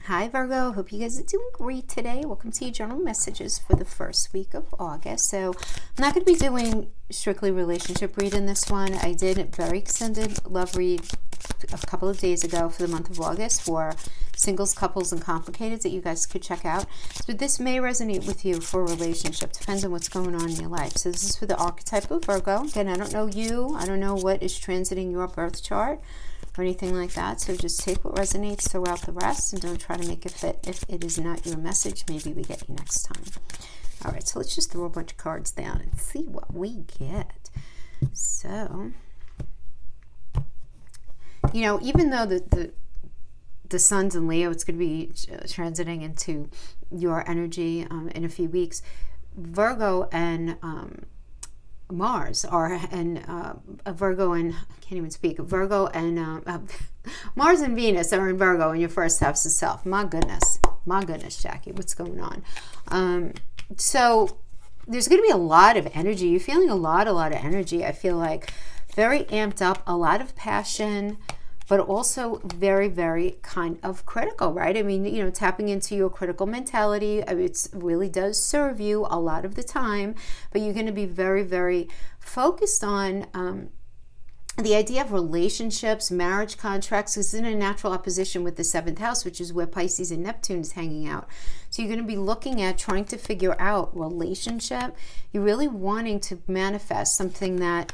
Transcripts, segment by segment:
Hi Virgo, hope you guys are doing great today. Welcome to your journal messages for the first week of August. So I'm not going to be doing strictly relationship read in this one. I did a very extended love read a couple of days ago for the month of August for singles, couples, and complicated that you guys could check out. So this may resonate with you for a relationship. Depends on what's going on in your life. So this is for the archetype of Virgo. Again, I don't know you. I don't know what is transiting your birth chart or anything like that. So just take what resonates, throw out the rest, and don't try to make it fit. If it is not your message, maybe we get you next time. All right, so let's just throw a bunch of cards down and see what we get. So, you know, even though the sun's in Leo, it's going to be transiting into your energy in a few weeks. Virgo and Mars are, and Virgo and, I can't even speak, Virgo and Mars and Venus are in Virgo in your first house of self. My goodness, Jackie, what's going on? So there's going to be a lot of energy. You're feeling a lot of energy. I feel like very amped up, a lot of passion, but also very, very kind of critical, right? I mean, you know, tapping into your critical mentality, it really does serve you a lot of the time, but you're going to be very, very focused on the idea of relationships, marriage contracts is in a natural opposition with the 7th house, which is where Pisces and Neptune is hanging out. So you're going to be looking at trying to figure out relationship. You're really wanting to manifest something that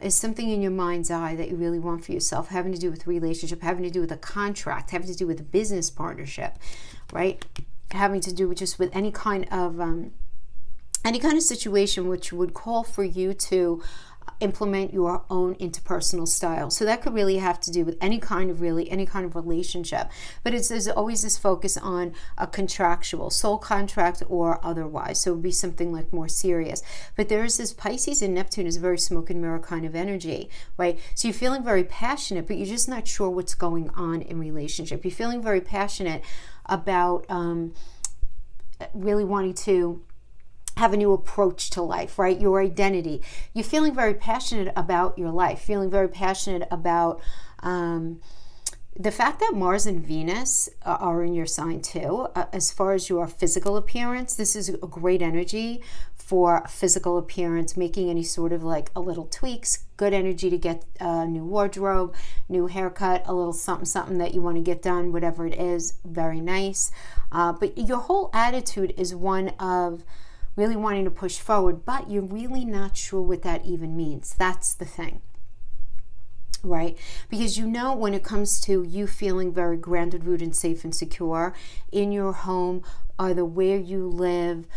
is something in your mind's eye that you really want for yourself, having to do with relationship, having to do with a contract, having to do with a business partnership, right? Having to do with just with any kind of situation which would call for you to implement your own interpersonal style. So that could really have to do with any kind of relationship. But there's always this focus on a contractual, soul contract or otherwise. So it would be something like more serious. But there is this Pisces and Neptune is a very smoke and mirror kind of energy, right? So you're feeling very passionate, but you're just not sure what's going on in relationship. You're feeling very passionate about really wanting to have a new approach to life, right? Your identity. You're feeling very passionate about your life, feeling very passionate about the fact that Mars and Venus are in your sign too. As far as your physical appearance, this is a great energy for physical appearance, making any sort of like a little tweaks, good energy to get a new wardrobe, new haircut, a little something that you want to get done, whatever it is, very nice. But your whole attitude is one of really wanting to push forward, but you're really not sure what that even means. That's the thing, right? Because you know when it comes to you feeling very grounded, rooted, and safe and secure in your home, either where you live,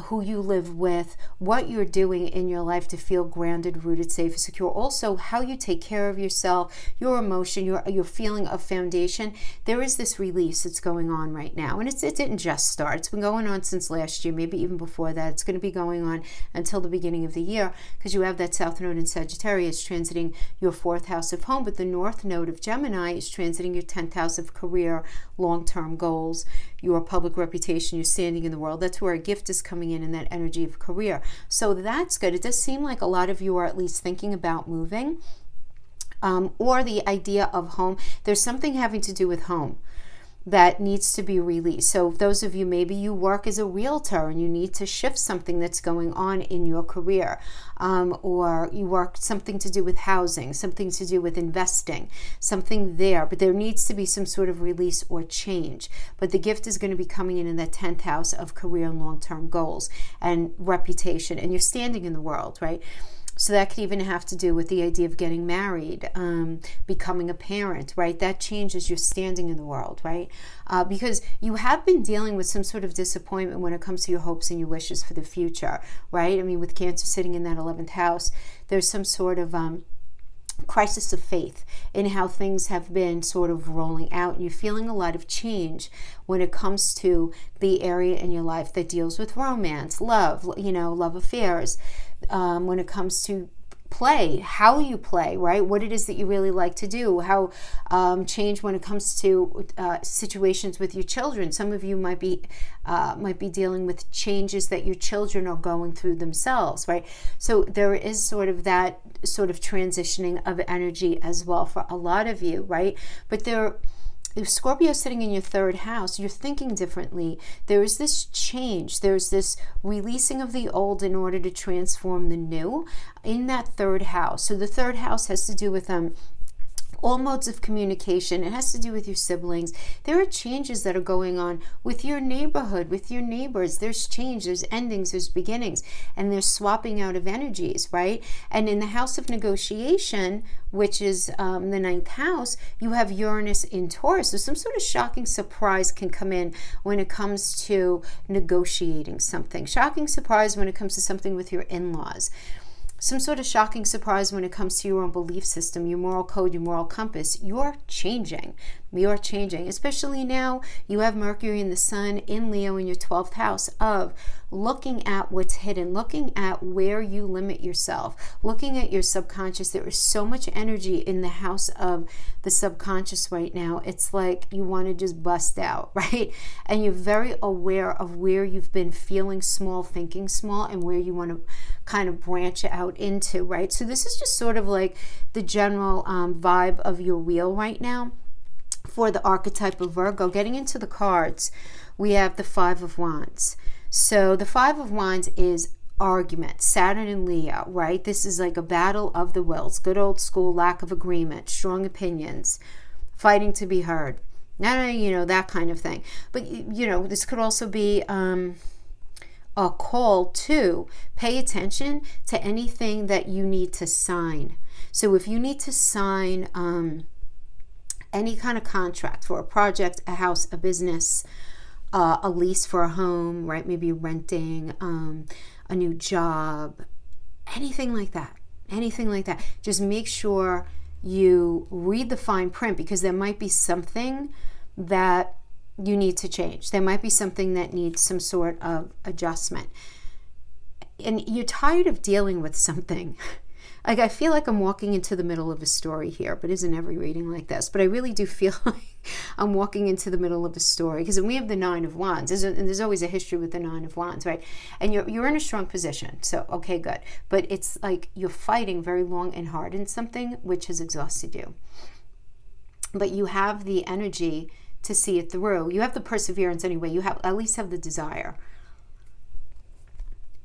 who you live with, what you're doing in your life to feel grounded, rooted, safe, and secure. Also, how you take care of yourself, your emotion, your feeling of foundation. There is this release that's going on right now. And it didn't just start. It's been going on since last year, maybe even before that. It's going to be going on until the beginning of the year because you have that South Node in Sagittarius transiting your 4th house of home, but the North Node of Gemini is transiting your 10th house of career, long-term goals, your public reputation, your standing in the world. That's where a gift is coming in that energy of career. So that's good. It does seem like a lot of you are at least thinking about moving or the idea of home. There's something having to do with home that needs to be released. So those of you, maybe you work as a realtor and you need to shift something that's going on in your career, or you work something to do with housing, something to do with investing, something there, but there needs to be some sort of release or change. But the gift is going to be coming in that 10th house of career and long-term goals and reputation, and you're standing in the world, right? So that could even have to do with the idea of getting married, becoming a parent, right? That changes your standing in the world, right? Because you have been dealing with some sort of disappointment when it comes to your hopes and your wishes for the future, right? I mean, with Cancer sitting in that 11th house, there's some sort of crisis of faith in how things have been sort of rolling out, and you're feeling a lot of change when it comes to the area in your life that deals with romance, love, love affairs, when it comes to play, how you play, right? What it is that you really like to do, how change when it comes to situations with your children. Some of you might be dealing with changes that your children are going through themselves, right? So there is sort of that sort of transitioning of energy as well for a lot of you, right? But if Scorpio is sitting in your third house, you're thinking differently. There is this change. There's this releasing of the old in order to transform the new in that third house. So the third house has to do with all modes of communication. It has to do with your siblings. There are changes that are going on with your neighborhood, with your neighbors. There's change, there's endings, there's beginnings, and there's swapping out of energies, right? And in the house of negotiation, which is the ninth house, you have Uranus in Taurus. So some sort of shocking surprise can come in when it comes to negotiating something. Shocking surprise when it comes to something with your in-laws. Some sort of shocking surprise when it comes to your own belief system, your moral code, your moral compass. You're changing. You're changing. Especially now, you have Mercury and the Sun in Leo in your 12th house of looking at what's hidden, looking at where you limit yourself, looking at your subconscious. There is so much energy in the house of the subconscious right now. It's like you want to just bust out, right? And you're very aware of where you've been feeling small, thinking small, and where you want to kind of branch out into, right? So this is just sort of like the general vibe of your wheel right now for the archetype of Virgo. Getting into the cards, we have the Five of Wands. So the Five of Wands is argument, Saturn and Leo, right? This is like a battle of the wills, good old school lack of agreement, strong opinions, fighting to be heard. That kind of thing. But, this could also be a call to pay attention to anything that you need to sign. So if you need to sign any kind of contract for a project, a house, a business, a lease for a home, right? Maybe renting, a new job, anything like that. Just make sure you read the fine print, because there might be something that you need to change. There might be something that needs some sort of adjustment. And you're tired of dealing with something. Like, I feel like I'm walking into the middle of a story here, but isn't every reading like this? But I really do feel like I'm walking into the middle of a story, because we have the Nine of Wands, and there's always a history with the Nine of Wands, right? And you're in a strong position, so okay, good. But it's like you're fighting very long and hard in something which has exhausted you. But you have the energy to see it through. You have the perseverance anyway. You have at least have the desire.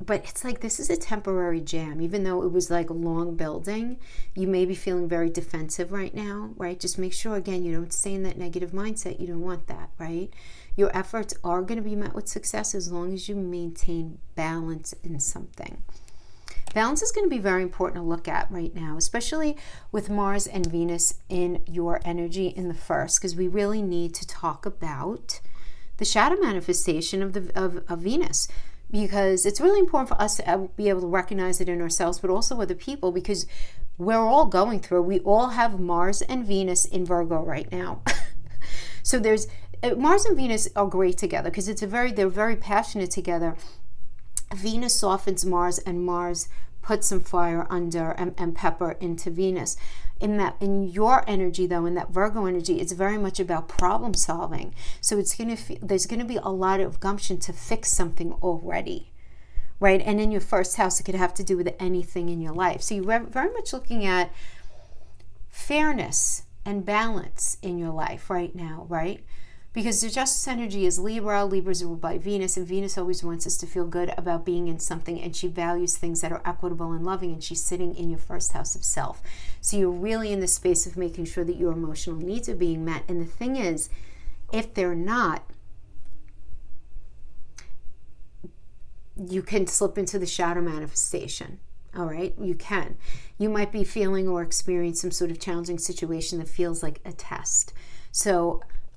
But it's like this is a temporary jam, even though it was like a long building. You may be feeling very defensive right now, right? Just make sure, again, you don't stay in that negative mindset. You don't want that, right? Your efforts are going to be met with success as long as you maintain balance in something. Balance is going to be very important to look at right now, especially with Mars and Venus in your energy in the first, because we really need to talk about the shadow manifestation of Venus. Because it's really important for us to be able to recognize it in ourselves, but also other people, because we're all going through. We all have Mars and Venus in Virgo right now. So there's Mars and Venus are great together because they're very passionate together. Venus softens Mars, and Mars puts some fire under and pepper into Venus. In your energy, though, in that Virgo energy, it's very much about problem solving. So there's going to be a lot of gumption to fix something already, right? And in your first house, it could have to do with anything in your life. So you're very much looking at fairness and balance in your life right now, right? Because the Justice energy is Libra. Libra's ruled by Venus, and Venus always wants us to feel good about being in something, and she values things that are equitable and loving, and she's sitting in your first house of self. So you're really in the space of making sure that your emotional needs are being met. And the thing is, if they're not, you can slip into the shadow manifestation. All right, you can. You might be feeling or experiencing some sort of challenging situation that feels like a test.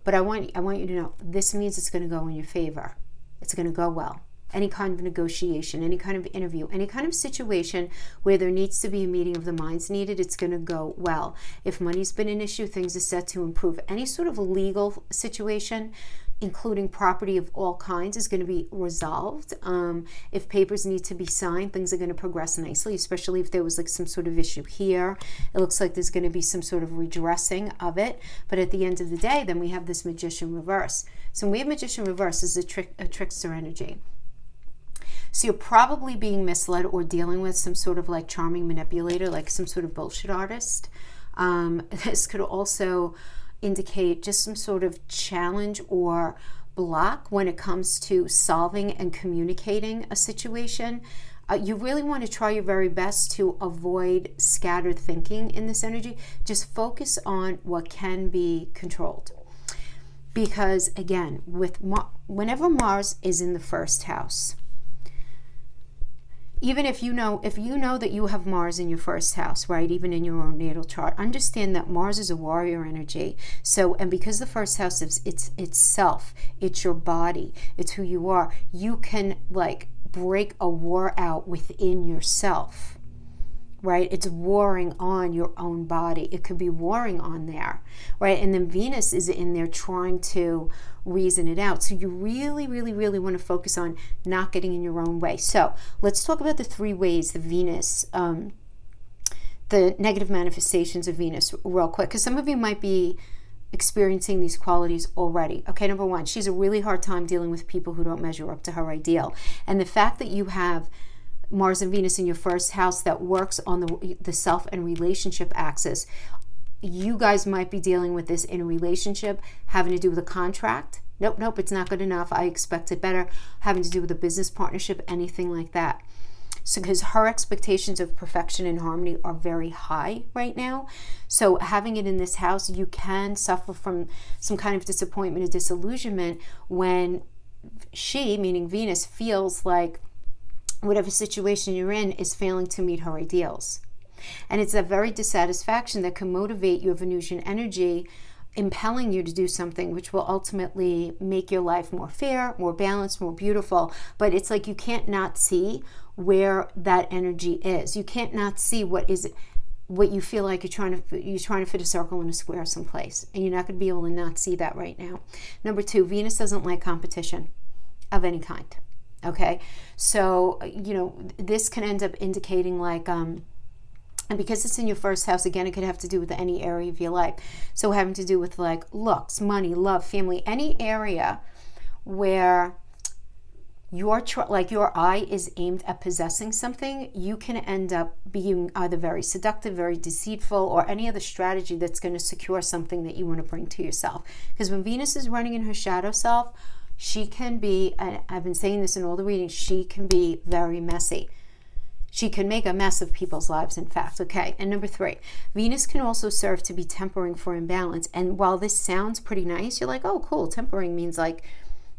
But I want you to know, this means it's going to go in your favor. It's going to go well. Any kind of negotiation, any kind of interview, any kind of situation where there needs to be a meeting of the minds needed, it's going to go well. If money's been an issue, things are set to improve. Any sort of legal situation, including property of all kinds, is going to be resolved. If papers need to be signed, things are going to progress nicely, especially if there was like some sort of issue here. It looks like there's going to be some sort of redressing of it. But at the end of the day, then we have this Magician reverse. So when we have Magician reverse, is a trickster energy. So you're probably being misled or dealing with some sort of like charming manipulator, like some sort of bullshit artist. This could also indicate just some sort of challenge or block when it comes to solving and communicating a situation. You really want to try your very best to avoid scattered thinking in this energy. Just focus on what can be controlled. Because again, whenever Mars is in the first house, even if you know that you have Mars in your first house, right, even in your own natal chart, understand that Mars is a warrior energy. So, and because the first house is it's self, it's your body, it's who you are, you can like break a war out within yourself, right? It's warring on your own body. It could be warring on there, right? And then Venus is in there trying to reason it out. So you really, really, really want to focus on not getting in your own way. So let's talk about the 3 ways the Venus, the negative manifestations of Venus real quick, because some of you might be experiencing these qualities already. Okay, number 1, she's a really hard time dealing with people who don't measure up to her ideal. And the fact that you have Mars and Venus in your first house that works on the self and relationship axis, you guys might be dealing with this in a relationship having to do with a contract. Nope, it's not good enough. I expect it better. Having to do with a business partnership, anything like that. So because her expectations of perfection and harmony are very high right now. So having it in this house, you can suffer from some kind of disappointment or disillusionment when she, meaning Venus, feels like whatever situation you're in is failing to meet her ideals. And it's that very dissatisfaction that can motivate your Venusian energy, impelling you to do something which will ultimately make your life more fair, more balanced, more beautiful. But it's like you can't not see where that energy is. You can't not see what you feel like you're trying to fit a circle in a square someplace, and you're not going to be able to not see that right now. Number 2, Venus doesn't like competition of any kind. Okay, so this can end up indicating like and because it's in your first house, again, it could have to do with any area of your life. So having to do with like looks, money, love, family, any area where your eye is aimed at possessing something, you can end up being either very seductive, very deceitful, or any other strategy that's going to secure something that you want to bring to yourself. Because when Venus is running in her shadow self, she can be, and I've been saying this in all the readings, she can be very messy. She can make a mess of people's lives, in fact. Okay, and number 3, Venus can also serve to be tempering for imbalance. And while this sounds pretty nice, you're like, oh, cool, tempering means like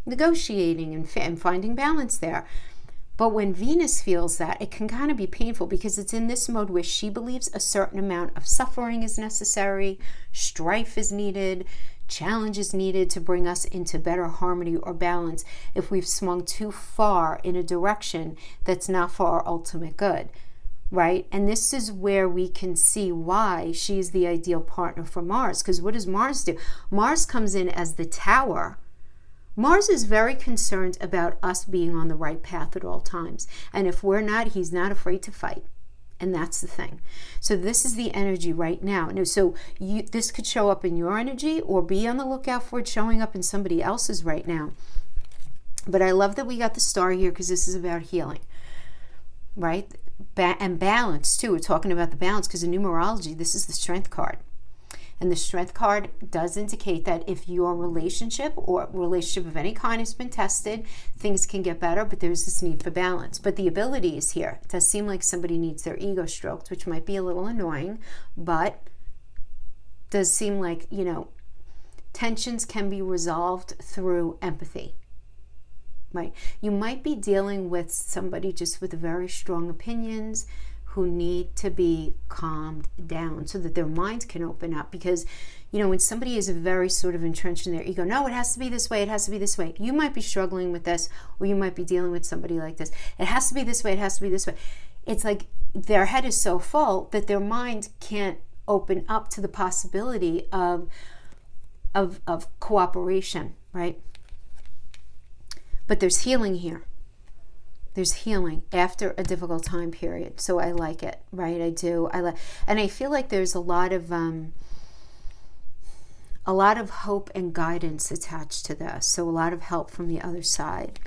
negotiating and finding balance there. But when Venus feels that, it can kind of be painful because it's in this mode where she believes a certain amount of suffering is necessary, strife is needed, challenge is needed to bring us into better harmony or balance if we've swung too far in a direction that's not for our ultimate good, right? And this is where we can see why she's the ideal partner for Mars. Because what does Mars do? Mars comes in as the tower. Mars is very concerned about us being on the right path at all times. And if we're not, he's not afraid to fight. And that's the thing. So this is the energy right now. So this could show up in your energy or be on the lookout for it showing up in somebody else's right now. But I love that we got the star here because this is about healing, right? And balance too. We're talking about the balance because in numerology, this is the strength card. And the strength card does indicate that if your relationship or relationship of any kind has been tested, things can get better, but there's this need for balance. But the ability is here. It does seem like somebody needs their ego stroked, which might be a little annoying, but does seem like, tensions can be resolved through empathy, right? You might be dealing with somebody just with very strong opinions, who need to be calmed down so that their mind can open up. Because, when somebody is very sort of entrenched in their ego, no, it has to be this way, it has to be this way. You might be struggling with this, or you might be dealing with somebody like this. It has to be this way, it has to be this way. It's like their head is so full that their mind can't open up to the possibility of cooperation, right? But there's healing here. There's healing after a difficult time period. So I like it, right? I do. And I feel like there's a lot of hope and guidance attached to this. So a lot of help from the other side.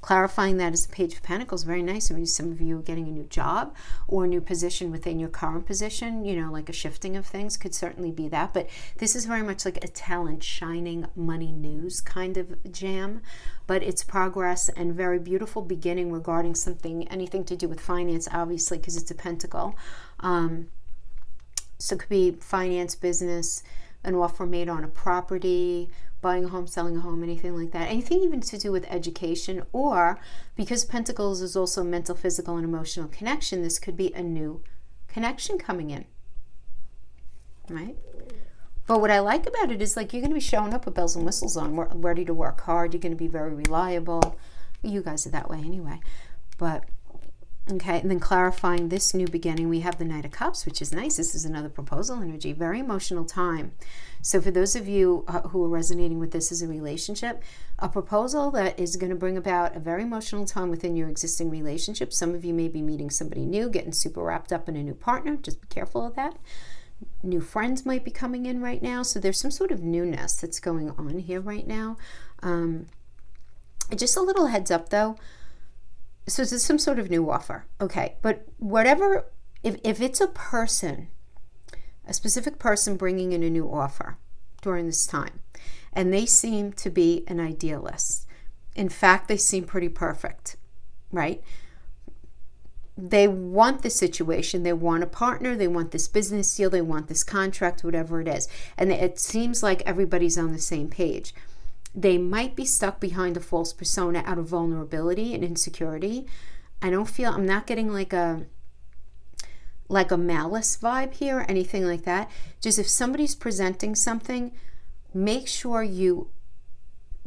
Clarifying that as the Page of Pentacles, very nice. I mean, some of you are getting a new job or a new position within your current position, you know, like a shifting of things could certainly be that. But this is very much like a talent, shining, money news kind of jam. But it's progress and very beautiful beginning regarding something, anything to do with finance, obviously, because it's a pentacle. So it could be finance, business, an offer made on a property, buying a home, selling a home, anything like that. Anything even to do with education, or because Pentacles is also mental, physical, and emotional connection, this could be a new connection coming in, right? But what I like about it is like you're going to be showing up with bells and whistles on, ready to work hard. You're going to be very reliable. You guys are that way anyway. But okay, and then clarifying this new beginning, we have the Knight of Cups, which is nice. This is another proposal energy, very emotional time. So for those of you who are resonating with this as a relationship, a proposal that is going to bring about a very emotional time within your existing relationship. Some of you may be meeting somebody new, getting super wrapped up in a new partner. Just be careful of that. New friends might be coming in right now. So there's some sort of newness that's going on here right now. Just a little heads up though. So there's some sort of new offer. Okay, but whatever, if it's a person, a specific person bringing in a new offer during this time, and they seem to be an idealist. In fact, they seem pretty perfect, right? They want the situation, they want a partner, they want this business deal, they want this contract, whatever it is. And it seems like everybody's on the same page. They might be stuck behind a false persona out of vulnerability and insecurity. I'm not getting like a malice vibe here or anything like that. Just if somebody's presenting something, make sure you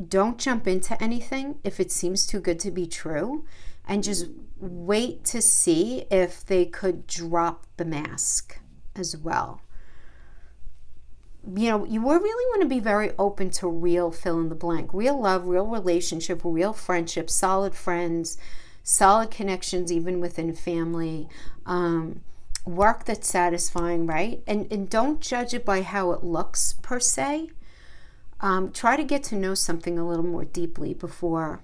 don't jump into anything if it seems too good to be true, and just wait to see if they could drop the mask as well. You know, you really want to be very open to real fill in the blank, real love, real relationship, real friendship, solid friends, solid connections, even within family, work that's satisfying, right? And don't judge it by how it looks per se. Try to get to know something a little more deeply before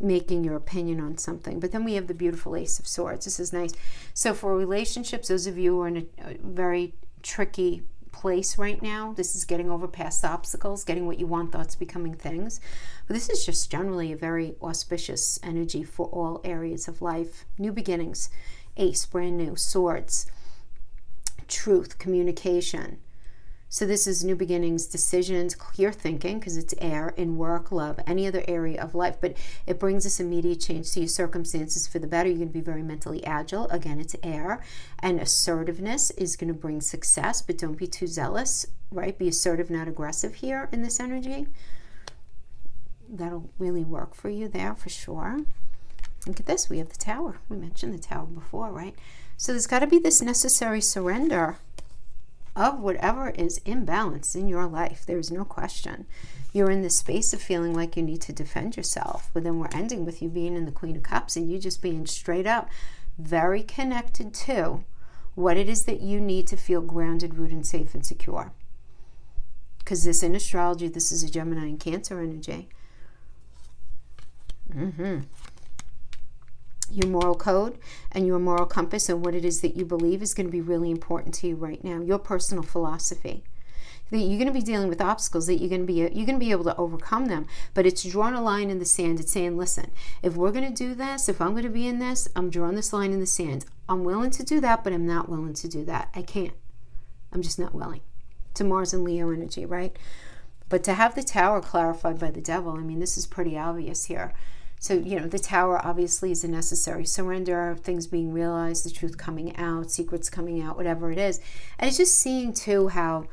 making your opinion on something. But then we have the beautiful Ace of Swords. This is nice. So for relationships, those of you who are in a very tricky place right now, this is getting over past obstacles, getting what you want, thoughts becoming things. But this is just generally a very auspicious energy for all areas of life. New beginnings, Ace, brand new, Swords, truth, communication. So this is new beginnings, decisions, clear thinking, because it's air, in work, love, any other area of life. But it brings us immediate change to your circumstances for the better. You're going to be very mentally agile. Again, it's air. And assertiveness is going to bring success, but don't be too zealous, right? Be assertive, not aggressive here in this energy. That'll really work for you there for sure. Look at this. We have the Tower. We mentioned the Tower before, right? So there's got to be this necessary surrender of whatever is imbalanced in your life. There's no question. You're in this space of feeling like you need to defend yourself, but then we're ending with you being in the Queen of Cups and you just being straight up very connected to what it is that you need to feel grounded, rooted, safe, and secure. Because this in astrology, this is a Gemini and Cancer energy. Your moral code and your moral compass and what it is that you believe is going to be really important to you right now. Your personal philosophy. That you're going to be dealing with obstacles, that you're going to be able to overcome them. But it's drawing a line in the sand. It's saying, listen, if we're going to do this, if I'm going to be in this, I'm drawing this line in the sand. I'm willing to do that, but I'm not willing to do that. I can't. I'm just not willing. To Mars and Leo energy, right? But to have the Tower clarified by the Devil, I mean, this is pretty obvious here. So, you know, the Tower obviously is a necessary surrender, things being realized, the truth coming out, secrets coming out, whatever it is. And it's just seeing, too, how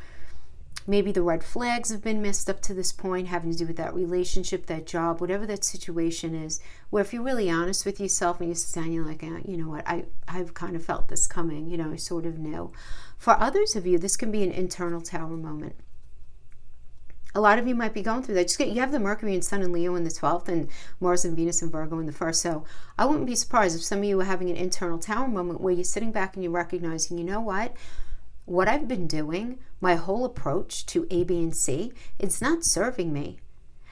maybe the red flags have been missed up to this point, having to do with that relationship, that job, whatever that situation is, where if you're really honest with yourself and you sit down and you're like, you know what, I've kind of felt this coming, you know, I sort of knew. For others of you, this can be an internal Tower moment. A lot of you might be going through that. You have the Mercury and Sun and Leo in the 12th and Mars and Venus and Virgo in the 1st. So I wouldn't be surprised if some of you are having an internal Tower moment where you're sitting back and you're recognizing, you know what I've been doing, my whole approach to A, B, and C, it's not serving me.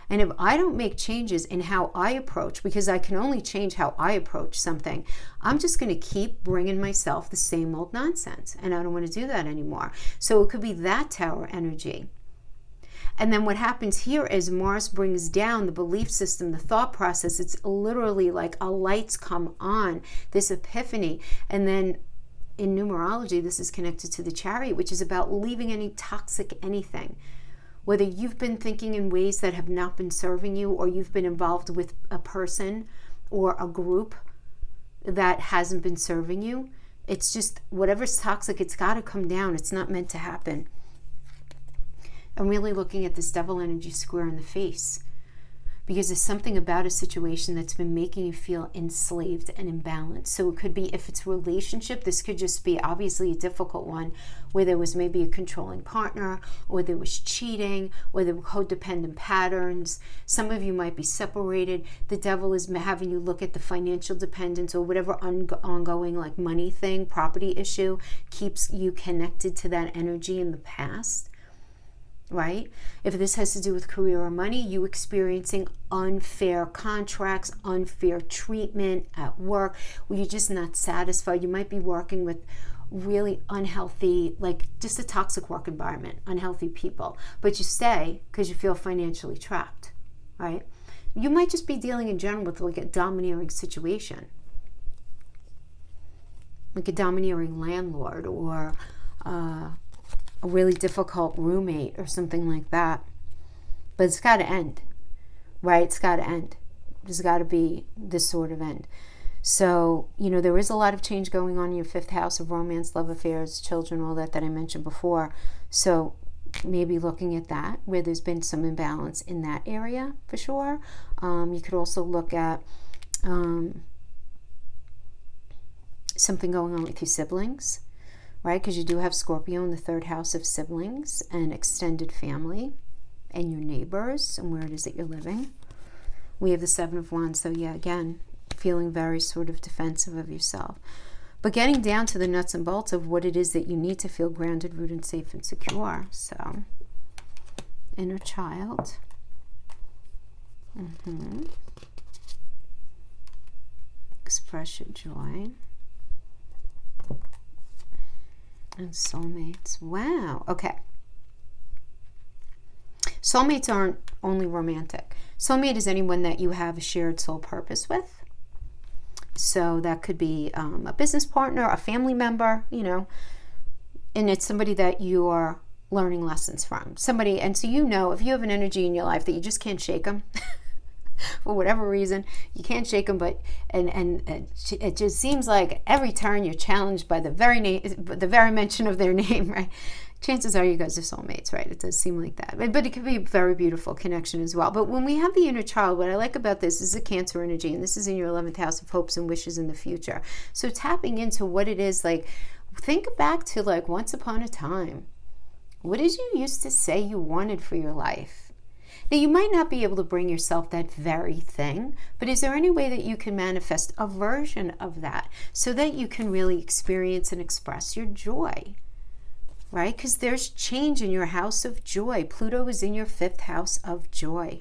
And if I don't make changes in how I approach, because I can only change how I approach something, I'm just going to keep bringing myself the same old nonsense. And I don't want to do that anymore. So it could be that Tower energy. And then what happens here is Mars brings down the belief system, the thought process. It's literally like a lights come on, this epiphany. And then in numerology, this is connected to the Chariot, which is about leaving any toxic anything. Whether you've been thinking in ways that have not been serving you, or you've been involved with a person or a group that hasn't been serving you, it's just whatever's toxic, it's got to come down. It's not meant to happen. I'm really looking at this Devil energy square in the face, because there's something about a situation that's been making you feel enslaved and imbalanced. So it could be, if it's relationship, this could just be obviously a difficult one, where there was maybe a controlling partner, or there was cheating, or there were codependent patterns. Some of you might be separated. The Devil is having you look at the financial dependence, or whatever ongoing like money thing, property issue, keeps you connected to that energy in the past. Right? If this has to do with career or money, you experiencing unfair contracts, unfair treatment at work, where you're just not satisfied. You might be working with really unhealthy, like just a toxic work environment, unhealthy people, but you stay because you feel financially trapped, right? You might just be dealing in general with like a domineering situation, like a domineering landlord, or a really difficult roommate or something like that. But it's got to end, right? It's got to end. There's got to be this sort of end. So, there is a lot of change going on in your 5th house of romance, love affairs, children, all that I mentioned before. So maybe looking at that, where there's been some imbalance in that area for sure. You could also look at something going on with your siblings, right? Because you do have Scorpio in the 3rd house of siblings and extended family and your neighbors and where it is that you're living. We have the 7 of Wands. So yeah, again, feeling very sort of defensive of yourself. But getting down to the nuts and bolts of what it is that you need to feel grounded, rooted, safe, and secure. So, inner child. Express your joy. And soulmates. Wow. Okay. Soulmates aren't only romantic. Soulmate is anyone that you have a shared soul purpose with. So that could be a business partner, a family member, and it's somebody that you are learning lessons from. Somebody, and so if you have an energy in your life that you just can't shake them, for whatever reason, you can't shake them, but and it just seems like every turn you're challenged by the very mention of their name, right? Chances are you guys are soulmates, right? It does seem like that, but it could be a very beautiful connection as well. But when we have the inner child, what I like about this is the Cancer energy, and this is in your 11th house of hopes and wishes in the future. So tapping into what it is, like, think back to like once upon a time. What did you used to say you wanted for your life? Now, you might not be able to bring yourself that very thing, but is there any way that you can manifest a version of that so that you can really experience and express your joy, right? Because there's change in your house of joy. Pluto is in your 5th house of joy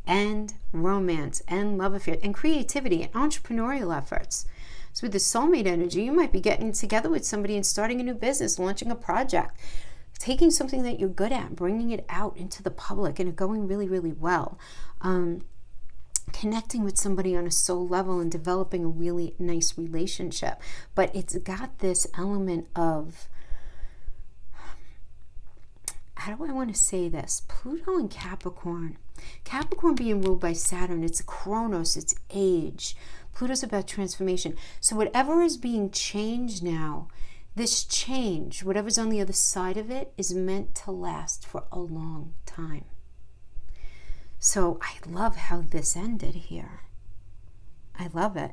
and romance and love affairs and creativity and entrepreneurial efforts. So with the soulmate energy, you might be getting together with somebody and starting a new business, launching a project, taking something that you're good at, bringing it out into the public, and it going really, really well. Connecting with somebody on a soul level and developing a really nice relationship. But it's got this element of, how do I want to say this? Pluto and Capricorn. Capricorn being ruled by Saturn, it's Chronos, it's age. Pluto's about transformation. So whatever is being changed now, this change, whatever's on the other side of it, is meant to last for a long time. So I love how this ended here. I love it.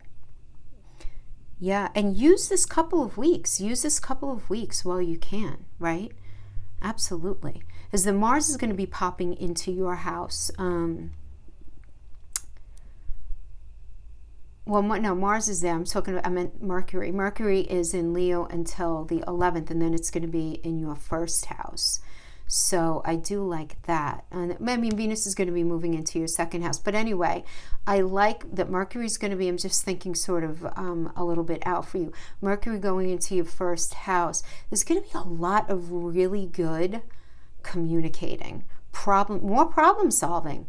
Yeah, and use this couple of weeks. Use this couple of weeks while you can, right? Absolutely. As the Mars is going to be popping into your house. Mars is there. I meant Mercury. Mercury is in Leo until the 11th, and then it's going to be in your 1st house. So I do like that. And I mean, Venus is going to be moving into your second house. But anyway, I like that Mercury is going to be, I'm just thinking sort of a little bit out for you. Mercury going into your first house. There's going to be a lot of really good communicating, more problem solving.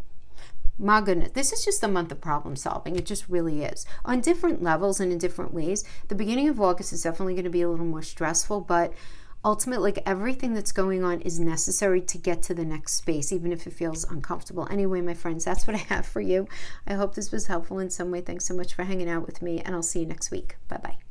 My goodness, this is just a month of problem solving. It just really is. On different levels and in different ways. The beginning of August is definitely going to be a little more stressful, but ultimately, like, everything that's going on is necessary to get to the next space, even if it feels uncomfortable. Anyway, my friends, that's what I have for you. I hope this was helpful in some way. Thanks so much for hanging out with me, and I'll see you next week. Bye-bye.